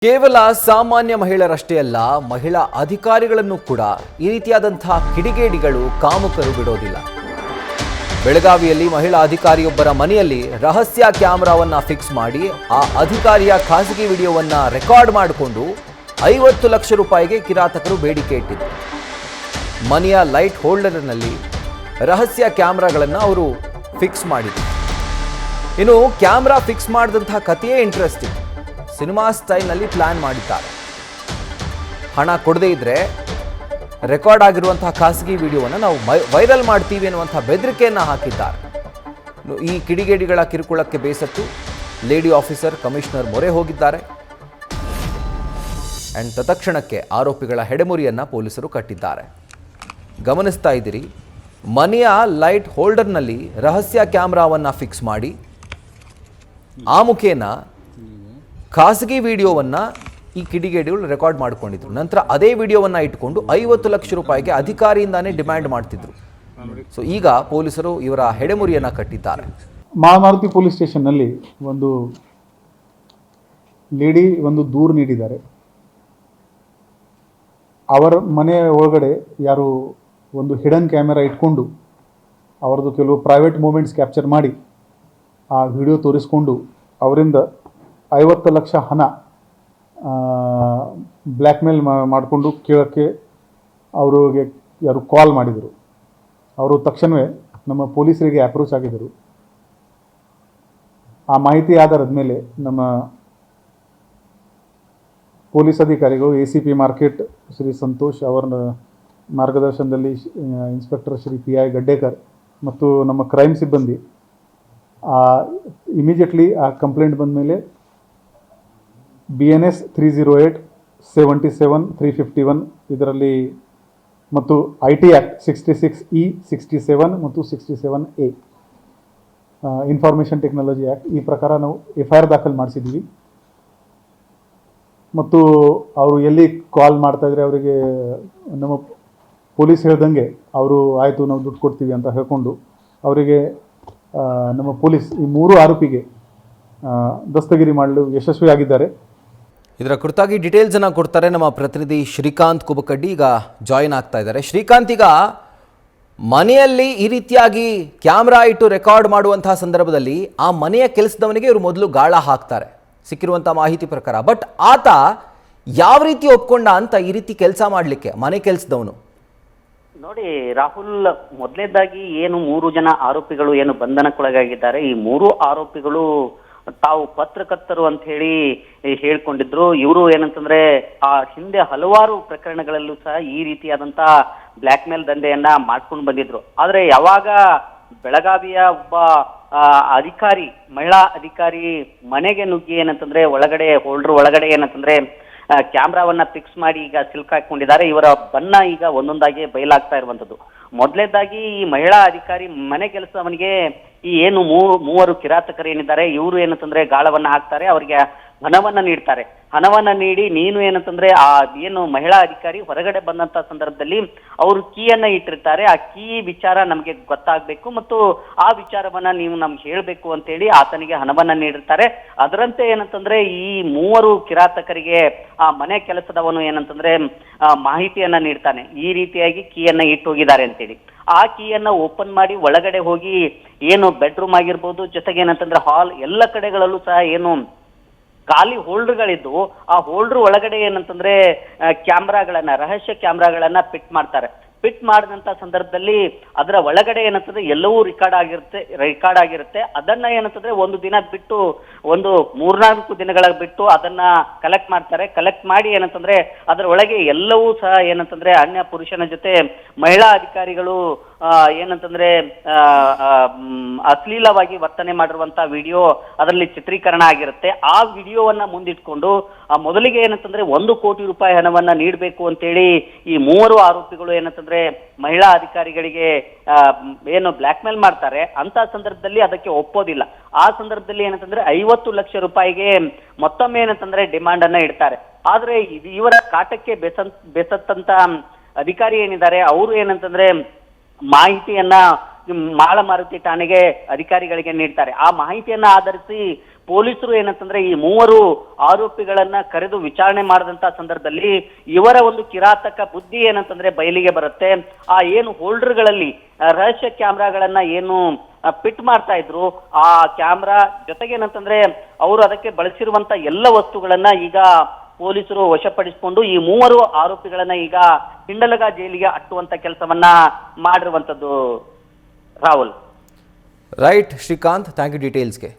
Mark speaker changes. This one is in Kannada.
Speaker 1: ಕೇವಲ ಸಾಮಾನ್ಯ ಮಹಿಳೆಯರಷ್ಟೇ ಅಲ್ಲ, ಮಹಿಳಾ ಅಧಿಕಾರಿಗಳನ್ನು ಕೂಡ ಈ ರೀತಿಯಾದಂತಹ ಕಿಡಿಗೇಡಿಗಳು ಕಾಮುಕರು ಬಿಡೋದಿಲ್ಲ. ಬೆಳಗಾವಿಯಲ್ಲಿ ಮಹಿಳಾ ಅಧಿಕಾರಿಯೊಬ್ಬರ ಮನೆಯಲ್ಲಿ ರಹಸ್ಯ ಕ್ಯಾಮೆರಾವನ್ನ ಫಿಕ್ಸ್ ಮಾಡಿ ಆ ಅಧಿಕಾರಿಯ ಖಾಸಗಿ ವಿಡಿಯೋವನ್ನ ರೆಕಾರ್ಡ್ ಮಾಡಿಕೊಂಡು 50 ಲಕ್ಷ ರೂಪಾಯಿಗೆ ಕಿರಾತಕರು ಬೇಡಿಕೆ ಇಟ್ಟಿದ್ದರು. ಮನೆಯ ಲೈಟ್ ಹೋಲ್ಡರ್ನಲ್ಲಿ ರಹಸ್ಯ ಕ್ಯಾಮೆರಾಗಳನ್ನು ಅವರು ಫಿಕ್ಸ್ ಮಾಡಿದರು. ಇನ್ನು ಕ್ಯಾಮೆರಾ ಫಿಕ್ಸ್ ಮಾಡಿದಂತಹ ಕಥೆಯೇ ಇಂಟ್ರೆಸ್ಟಿಂಗ್. ಸಿನಿಮಾ ಸ್ಟೈಲ್ನಲ್ಲಿ ಪ್ಲಾನ್ ಮಾಡಿದ್ದಾರೆ. ಹಣ ಕೊಡದೇ ಇದ್ರೆ ರೆಕಾರ್ಡ್ ಆಗಿರುವಂತಹ ಖಾಸಗಿ ವಿಡಿಯೋವನ್ನು ನಾವು ವೈರಲ್ ಮಾಡ್ತೀವಿ ಅನ್ನುವಂಥ ಬೆದರಿಕೆಯನ್ನು ಹಾಕಿದ್ದಾರೆ. ಈ ಕಿಡಿಗೇಡಿಗಳ ಕಿರುಕುಳಕ್ಕೆ ಬೇಸತ್ತು ಲೇಡಿ ಆಫೀಸರ್ ಕಮಿಷನರ್ ಮೊರೆ ಹೋಗಿದ್ದಾರೆ. ಅಂಡ್ ತತ್ಕ್ಷಣಕ್ಕೆ ಆರೋಪಿಗಳ ಹೆಡೆಮುರಿಯನ್ನು ಪೊಲೀಸರು ಕಟ್ಟಿದ್ದಾರೆ. ಗಮನಿಸ್ತಾ ಇದ್ದೀರಿ, ಮನೆಯ ಲೈಟ್ ಹೋಲ್ಡರ್ನಲ್ಲಿ ರಹಸ್ಯ ಕ್ಯಾಮ್ರಾವನ್ನು ಫಿಕ್ಸ್ ಮಾಡಿ ಆ ಮುಖೇನ ಖಾಸಗಿ ವಿಡಿಯೋವನ್ನು ಈ ಕಿಡಿಗೇಡಿಗಳು ರೆಕಾರ್ಡ್ ಮಾಡಿಕೊಂಡಿದ್ರು. ನಂತರ ಅದೇ ವಿಡಿಯೋವನ್ನು ಇಟ್ಕೊಂಡು 50 ಲಕ್ಷ ರೂಪಾಯಿಗೆ ಅಧಿಕಾರಿಯಿಂದಾನೇ ಡಿಮ್ಯಾಂಡ್ ಮಾಡ್ತಿದ್ರು. ಸೊ ಈಗ ಪೊಲೀಸರು ಇವರ ಹೆಡೆಮುರಿಯನ್ನು ಕಟ್ಟಿದ್ದಾರೆ.
Speaker 2: ಮಹಾಮಾರುತಿ ಪೊಲೀಸ್ ಸ್ಟೇಷನ್ನಲ್ಲಿ ಒಂದು ಲೇಡಿ ಒಂದು ದೂರು ನೀಡಿದ್ದಾರೆ. ಅವರ ಮನೆ ಒಳಗಡೆ ಯಾರು ಒಂದು ಹಿಡನ್ ಕ್ಯಾಮೆರಾ ಇಟ್ಕೊಂಡು ಅವರದ್ದು ಕೆಲವು ಪ್ರೈವೇಟ್ ಮೂಮೆಂಟ್ಸ್ ಕ್ಯಾಪ್ಚರ್ ಮಾಡಿ ಆ ವಿಡಿಯೋ ತೋರಿಸ್ಕೊಂಡು ಅವರಿಂದ 50 ಲಕ್ಷ ಹಣ ಬ್ಲ್ಯಾಕ್ ಮೇಲ್ ಮಾಡಿಕೊಂಡು ಕೇಳೋಕ್ಕೆ ಅವರಿಗೆ ಯಾರು ಕಾಲ್ ಮಾಡಿದರು. ಅವರು ತಕ್ಷಣವೇ ನಮ್ಮ ಪೊಲೀಸರಿಗೆ ಅಪ್ರೋಚ್ ಆಗಿದ್ದರು. ಆ ಮಾಹಿತಿ ಆಧಾರದ ಮೇಲೆ ನಮ್ಮ ಪೊಲೀಸ್ ಅಧಿಕಾರಿಗಳು ACP ಮಾರ್ಕೆಟ್ ಶ್ರೀ ಸಂತೋಷ್ ಅವರ ಮಾರ್ಗದರ್ಶನದಲ್ಲಿ ಇನ್ಸ್ಪೆಕ್ಟರ್ ಶ್ರೀ PI ಗಡ್ಡೇಕರ್ ಮತ್ತು ನಮ್ಮ ಕ್ರೈಮ್ ಸಿಬ್ಬಂದಿ ಇಮಿಡಿಯೇಟ್ಲಿ ಆ ಕಂಪ್ಲೇಂಟ್ ಬಂದ ಮೇಲೆ BNS 308 77 351 ಇದರಲ್ಲಿ ಮತ್ತು IT ಆ್ಯಕ್ಟ್ 66E 67 ಮತ್ತು 67A ಇನ್ಫಾರ್ಮೇಷನ್ ಟೆಕ್ನಾಲಜಿ ಆ್ಯಕ್ಟ್ ಈ ಪ್ರಕಾರ ನಾವು FIR ದಾಖಲು ಮಾಡಿಸಿದ್ದೀವಿ. ಮತ್ತು ಅವರು ಎಲ್ಲಿ ಕಾಲ್ ಮಾಡ್ತಾಯಿದ್ರೆ ಅವರಿಗೆ ನಮ್ಮ ಪೊಲೀಸ್ ಹೇಳ್ದಂಗೆ ಅವರು ಆಯಿತು ನಾವು ದುಡ್ಡು ಕೊಡ್ತೀವಿ ಅಂತ ಹೇಳ್ಕೊಂಡು ಅವರಿಗೆ ನಮ್ಮ ಪೊಲೀಸ್ ಈ 3 ಆರೋಪಿಗೆ ದಸ್ತಗಿರಿ ಮಾಡಲು ಯಶಸ್ವಿಯಾಗಿದ್ದಾರೆ.
Speaker 1: ಇದರ ಕುರಿತಾಗಿ ಡೀಟೇಲ್ಸ್ ಅನ್ನು ಕೊಡ್ತಾರೆ ನಮ್ಮ ಪ್ರತಿನಿಧಿ ಶ್ರೀಕಾಂತ್ ಕುಬಕಡ್ಡಿ. ಈಗ ಜಾಯಿನ್ ಆಗ್ತಾ ಇದ್ದಾರೆ. ಶ್ರೀಕಾಂತ್, ಈಗ ಮನೆಯಲ್ಲಿ ಈ ರೀತಿಯಾಗಿ ಕ್ಯಾಮ್ರಾ ಇಟ್ಟು ರೆಕಾರ್ಡ್ ಮಾಡುವಂತಹ ಸಂದರ್ಭದಲ್ಲಿ ಆ ಮನೆಯ ಕೆಲಸದವನಿಗೆ ಇವರು ಮೊದಲು ಗಾಳ ಹಾಕ್ತಾರೆ ಸಿಕ್ಕಿರುವಂಥ ಮಾಹಿತಿ ಪ್ರಕಾರ. ಬಟ್ ಆತ ಯಾವ ರೀತಿ ಒಪ್ಕೊಂಡ ಅಂತ ಈ ರೀತಿ ಕೆಲಸ ಮಾಡಲಿಕ್ಕೆ ಮನೆ ಕೆಲಸದವನು?
Speaker 3: ನೋಡಿ ರಾಹುಲ್, ಮೊದಲನೇದಾಗಿ ಏನು 3 ಜನ ಆರೋಪಿಗಳು ಏನು ಬಂಧನಕ್ಕೊಳಗಾಗಿದ್ದಾರೆ, ಈ 3 ಆರೋಪಿಗಳು ತಾವು ಪತ್ರಕರ್ತರು ಅಂತ ಹೇಳಿ ಹೇಳ್ಕೊಂಡಿದ್ರು. ಇವರು ಏನಂತಂದ್ರೆ ಆ ಹಿಂದೆ ಹಲವಾರು ಪ್ರಕರಣಗಳಲ್ಲೂ ಸಹ ಈ ರೀತಿಯಾದಂತ ಬ್ಲ್ಯಾಕ್ ಮೇಲ್ ದಂಧೆಯನ್ನ ಮಾಡ್ಕೊಂಡು ಬಂದಿದ್ರು. ಆದ್ರೆ ಯಾವಾಗ ಬೆಳಗಾವಿಯ ಒಬ್ಬ ಅಧಿಕಾರಿ, ಮಹಿಳಾ ಅಧಿಕಾರಿ ಮನೆಗೆ ನುಗ್ಗಿ ಏನಂತಂದ್ರೆ ಹೋಲ್ಡರ್ ಒಳಗಡೆ ಏನಂತಂದ್ರೆ ಕ್ಯಾಮ್ರಾವನ್ನ ಫಿಕ್ಸ್ ಮಾಡಿ ಈಗ ಸಿಲ್ಕಾಕೊಂಡಿದ್ದಾರೆ. ಇವರ ಬಣ್ಣ ಈಗ ಒಂದೊಂದಾಗಿ ಬಯಲಾಗ್ತಾ ಇರುವಂತದ್ದು. ಮೊದಲನೇದಾಗಿ ಈ ಮಹಿಳಾ ಅಧಿಕಾರಿ ಮನೆ ಕೆಲಸವನಿಗೆ ಈ ಏನು 3 ಕಿರಾತಕರು ಏನಿದ್ದಾರೆ ಇವರು ಏನಂತಂದ್ರೆ ಗಾಳವನ್ನ ಹಾಕ್ತಾರೆ, ಅವರಿಗೆ ಹಣವನ್ನ ನೀಡ್ತಾರೆ. ಹಣವನ್ನ ನೀಡಿ ನೀನು ಏನಂತಂದ್ರೆ ಆ ಏನು ಮಹಿಳಾ ಅಧಿಕಾರಿ ಹೊರಗಡೆ ಬಂದಂತ ಸಂದರ್ಭದಲ್ಲಿ ಅವರು ಕೀಯನ್ನ ಇಟ್ಟಿರ್ತಾರೆ. ಆ ಕೀ ವಿಚಾರ ನಮ್ಗೆ ಗೊತ್ತಾಗ್ಬೇಕು ಮತ್ತು ಆ ವಿಚಾರವನ್ನ ನೀವು ನಮ್ಗೆ ಹೇಳ್ಬೇಕು ಅಂತ ಹೇಳಿ ಆತನಿಗೆ ಹಣವನ್ನ ನೀಡಿರ್ತಾರೆ. ಅದರಂತೆ ಏನಂತಂದ್ರೆ ಈ 3 ಕಿರಾತಕರಿಗೆ ಆ ಮನೆ ಕೆಲಸದವನು ಏನಂತಂದ್ರೆ ಮಾಹಿತಿಯನ್ನ ನೀಡ್ತಾನೆ, ಈ ರೀತಿಯಾಗಿ ಕೀಯನ್ನ ಇಟ್ಟು ಹೋಗಿದ್ದಾರೆ ಅಂತೇಳಿ. ಆ ಕೀಯನ್ನ ಓಪನ್ ಮಾಡಿ ಒಳಗಡೆ ಹೋಗಿ ಏನು ಬೆಡ್ರೂಮ್ ಆಗಿರ್ಬೋದು, ಜೊತೆಗೆ ಏನಂತಂದ್ರೆ ಹಾಲ್ ಎಲ್ಲ ಕಡೆಗಳಲ್ಲೂ ಸಹ ಏನು ಖಾಲಿ ಹೋಲ್ಡರ್ಗಳಿದ್ದು ಆ ಹೋಲ್ಡರ್ ಒಳಗಡೆ ಏನಂತಂದ್ರೆ ಕ್ಯಾಮ್ರಾಗಳನ್ನ, ರಹಸ್ಯ ಕ್ಯಾಮ್ರಾಗಳನ್ನ ಫಿಟ್ ಮಾಡ್ತಾರೆ. ಫಿಟ್ ಮಾಡಿದಂತ ಸಂದರ್ಭದಲ್ಲಿ ಅದರ ಒಳಗಡೆ ಏನಂತಂದ್ರೆ ಎಲ್ಲವೂ ರೆಕಾರ್ಡ್ ಆಗಿರುತ್ತೆ. ಅದನ್ನ ಏನಂತಂದ್ರೆ ಒಂದು ದಿನ ಬಿಟ್ಟು, ಒಂದು 3-4 ದಿನಗಳ ಬಿಟ್ಟು ಅದನ್ನ ಕಲೆಕ್ಟ್ ಮಾಡ್ತಾರೆ. ಕಲೆಕ್ಟ್ ಮಾಡಿ ಏನಂತಂದ್ರೆ ಅದರ ಒಳಗೆ ಎಲ್ಲವೂ ಸಹ ಏನಂತಂದ್ರೆ ಅನ್ಯ ಪುರುಷನ ಜೊತೆ ಮಹಿಳಾ ಅಧಿಕಾರಿಗಳು ಏನಂತಂದ್ರೆ ಅಶ್ಲೀಲವಾಗಿ ವರ್ತನೆ ಮಾಡಿರುವಂತ ವಿಡಿಯೋ ಅದರಲ್ಲಿ ಚಿತ್ರೀಕರಣ ಆಗಿರುತ್ತೆ. ಆ ವಿಡಿಯೋವನ್ನ ಮುಂದಿಟ್ಕೊಂಡು ಮೊದಲಿಗೆ ಏನಂತಂದ್ರೆ 1 ಕೋಟಿ ರೂಪಾಯಿ ಹಣವನ್ನ ನೀಡಬೇಕು ಅಂತೇಳಿ ಈ 3 ಆರೋಪಿಗಳು ಏನಂತಂದ್ರೆ ಮಹಿಳಾ ಅಧಿಕಾರಿಗಳಿಗೆ ಏನು ಬ್ಲ್ಯಾಕ್ ಮೇಲ್ ಮಾಡ್ತಾರೆ. ಅಂತ ಸಂದರ್ಭದಲ್ಲಿ ಅದಕ್ಕೆ ಒಪ್ಪೋದಿಲ್ಲ. ಆ ಸಂದರ್ಭದಲ್ಲಿ ಏನಂತಂದ್ರೆ 50 ಲಕ್ಷ ರೂಪಾಯಿಗೆ ಮತ್ತೊಮ್ಮೆ ಏನಂತಂದ್ರೆ ಡಿಮಾಂಡ್ ಅನ್ನ ಇಡ್ತಾರೆ. ಆದ್ರೆ ಇವರ ಕಾಟಕ್ಕೆ ಬೆಸತ್ತಂತ ಅಧಿಕಾರಿ ಏನಿದ್ದಾರೆ ಅವರು ಏನಂತಂದ್ರೆ ಮಾಹಿತಿಯನ್ನ ಮಾಳಮಾರುತಿ ಠಾಣೆಗೆ ಅಧಿಕಾರಿಗಳಿಗೆ ನೀಡ್ತಾರೆ. ಆ ಮಾಹಿತಿಯನ್ನ ಆಧರಿಸಿ ಪೊಲೀಸರು ಏನಂತಂದ್ರೆ ಈ ಮೂವರು ಆರೋಪಿಗಳನ್ನ ಕರೆದು ವಿಚಾರಣೆ ಮಾಡಿದಂತ ಸಂದರ್ಭದಲ್ಲಿ ಇವರ ಒಂದು ಕಿರಾತಕ ಬುದ್ಧಿ ಏನಂತಂದ್ರೆ ಬಯಲಿಗೆ ಬರುತ್ತೆ. ಆ ಏನು ಹೋಲ್ಡರ್ಗಳಲ್ಲಿ ರಹಸ್ಯ ಕ್ಯಾಮ್ರಾಗಳನ್ನ ಏನು ಫಿಟ್ ಮಾಡ್ತಾ ಇದ್ರು, ಆ ಕ್ಯಾಮ್ರಾ ಜೊತೆಗೆ ಏನಂತಂದ್ರೆ ಅವರು ಅದಕ್ಕೆ ಬಳಸಿರುವಂತ ಎಲ್ಲ ವಸ್ತುಗಳನ್ನ ಈಗ ಪೊಲೀಸರು ವಶಪಡಿಸಿಕೊಂಡು ಈ ಮೂವರು ಆರೋಪಿಗಳನ್ನ ಈಗ ಹಿಂಡಲಗ ಜೈಲಿಗೆ ಅಟ್ಟುವಂತ ಕೆಲಸವನ್ನ ಮಾಡಿರುವಂತದ್ದು Rahul.
Speaker 1: Right Srikanth, thank you ಡೀಟೇಲ್ಸ್ಗೆ.